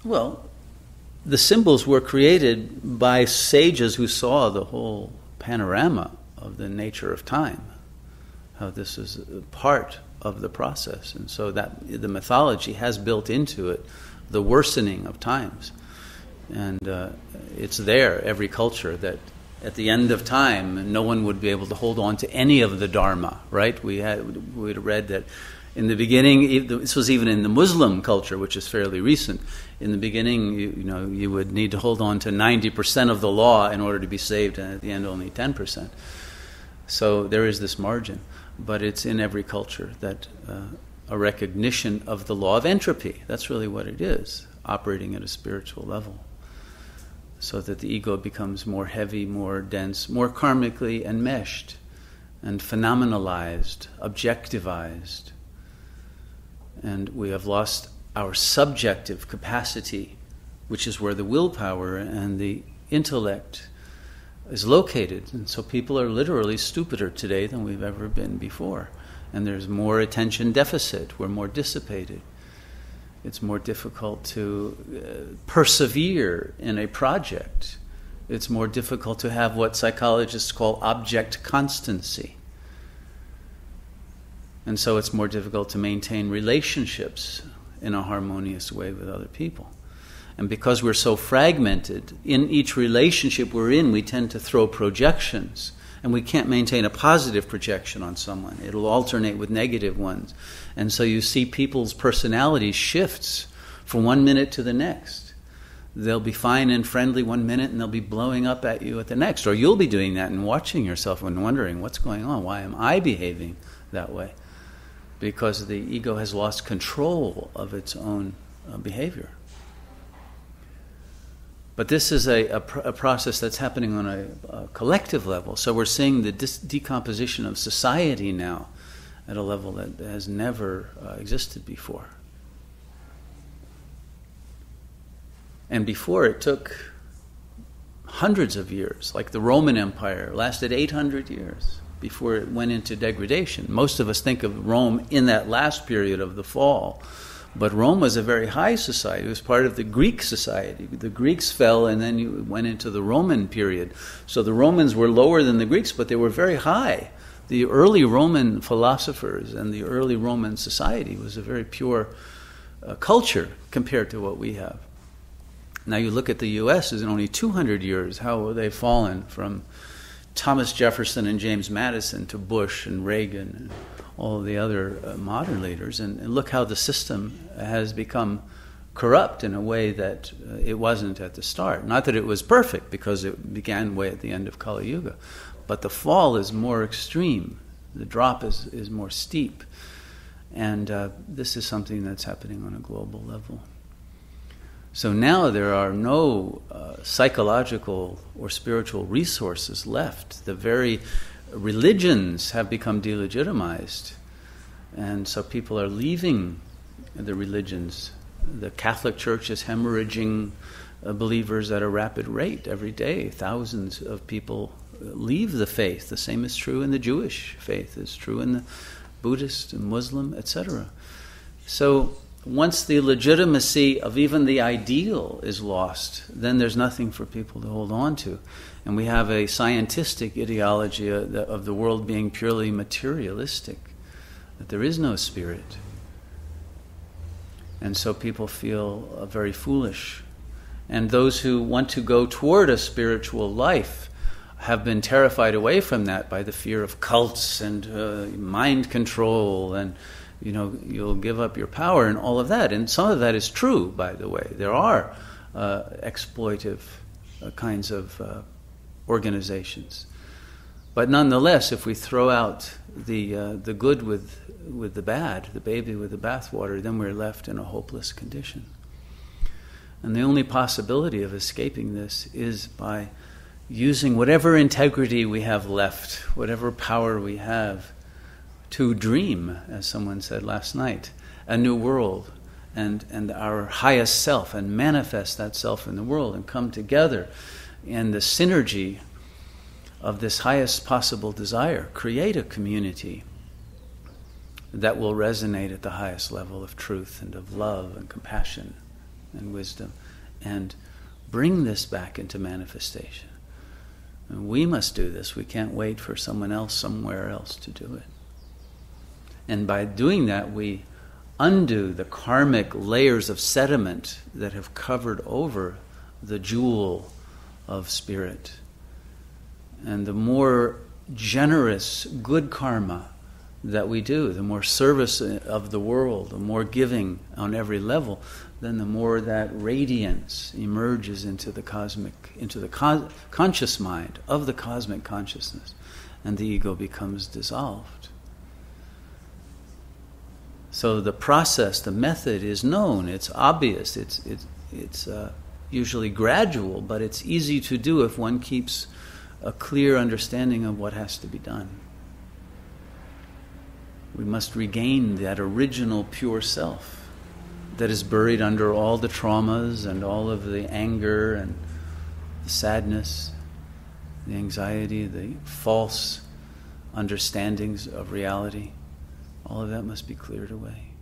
Well, the symbols were created by sages who saw the whole panorama of the nature of time, how this is a part of the process. And so that the mythology has built into it the worsening of times. And it's there, every culture, that at the end of time, no one would be able to hold on to any of the dharma, right? We'd read that in the beginning, this was even in the Muslim culture, which is fairly recent. In the beginning, you would need to hold on to 90% of the law in order to be saved, and at the end only 10%. So there is this margin. But it's in every culture that a recognition of the law of entropy. That's really what it is, operating at a spiritual level. So that the ego becomes more heavy, more dense, more karmically enmeshed and phenomenalized, objectivized. And we have lost our subjective capacity, which is where the willpower and the intellect is located. And so people are literally stupider today than we've ever been before. And there's more attention deficit. We're more dissipated. It's more difficult to persevere in a project. It's more difficult to have what psychologists call object constancy. And so it's more difficult to maintain relationships in a harmonious way with other people. And because we're so fragmented, in each relationship we're in, we tend to throw projections. And we can't maintain a positive projection on someone. It'll alternate with negative ones. And so you see people's personality shifts from one minute to the next. They'll be fine and friendly one minute, and they'll be blowing up at you at the next. Or you'll be doing that and watching yourself and wondering, what's going on? Why am I behaving that way? Because the ego has lost control of its own behavior. But this is a process that's happening on a collective level. So we're seeing the decomposition of society now at a level that has never existed before. And before, it took hundreds of years, like the Roman Empire lasted 800 years before it went into degradation. Most of us think of Rome in that last period of the fall. But Rome was a very high society. It was part of the Greek society. The Greeks fell, and then you went into the Roman period. So the Romans were lower than the Greeks, but they were very high. The early Roman philosophers and the early Roman society was a very pure culture compared to what we have. Now you look at the U.S., in only 200 years, how they've fallen from Thomas Jefferson and James Madison to Bush and Regan and all of the other modern leaders, and look how the system has become corrupt in a way that it wasn't at the start. Not that it was perfect, because it began way at the end of Kali Yuga, but the fall is more extreme. The drop is more steep, and this is something that's happening on a global level. So now there are no psychological or spiritual resources left. The very religions have become delegitimized, and so people are leaving the religions. The Catholic Church is hemorrhaging believers at a rapid rate every day. Thousands of people leave the faith. The same is true in the Jewish faith. It's true in the Buddhist and Muslim, etc. So once the legitimacy of even the ideal is lost, then there's nothing for people to hold on to. And we have a scientistic ideology of the world being purely materialistic, that there is no spirit. And so people feel very foolish. And those who want to go toward a spiritual life have been terrified away from that by the fear of cults and mind control, and you'll give up your power and all of that. And some of that is true, by the way. There are exploitive kinds of organizations. But nonetheless, if we throw out the good with the bad, the baby with the bathwater, then we're left in a hopeless condition. And the only possibility of escaping this is by using whatever integrity we have left, whatever power we have, to dream, as someone said last night, a new world and our highest self, and manifest that self in the world and come together in the synergy of this highest possible desire, create a community that will resonate at the highest level of truth and of love and compassion and wisdom, and bring this back into manifestation. And we must do this. We can't wait for someone else somewhere else to do it. And by doing that, we undo the karmic layers of sediment that have covered over the jewel of spirit. And the more generous good karma that we do, the more service of the world, the more giving on every level, then the more that radiance emerges into the conscious mind of the cosmic consciousness, and the ego becomes dissolved. So the process, the method is known, it's obvious, it's usually gradual, but it's easy to do if one keeps a clear understanding of what has to be done. We must regain that original pure self that is buried under all the traumas and all of the anger and the sadness, the anxiety, the false understandings of reality. All of that must be cleared away.